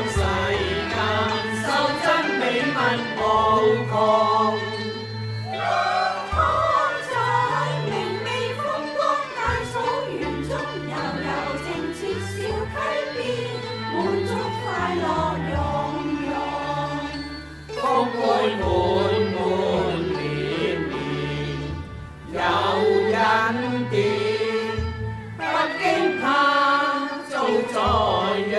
世間修真美物無窮。福杯滿滿連連有恩典，不驚怕遭災殃，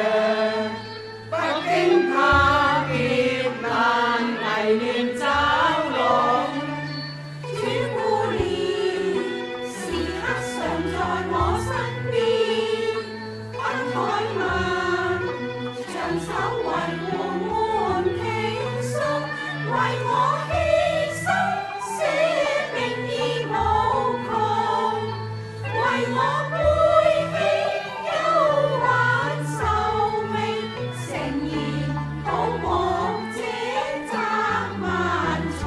不驚怕劫難危亂找攏。主顧念，時刻常在我身邊，不怠慢，長手為我們傾訴，為我犧牲，捨命已無窮，為我背起憂患受命，誠然保我這責萬重。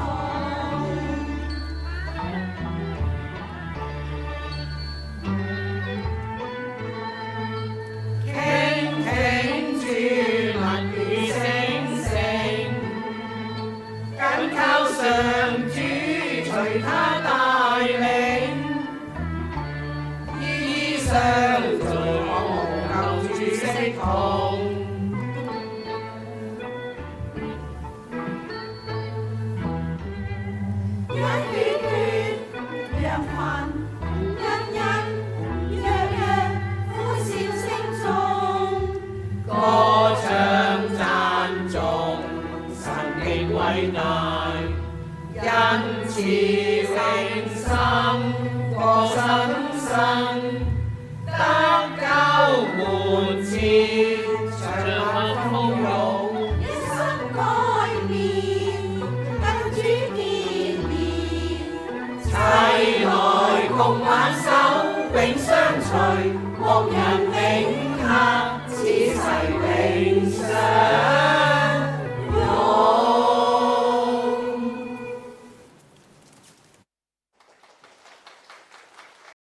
傾聽主默語聲聲，緊靠上主隨他帶領，依依相隨，救主識同。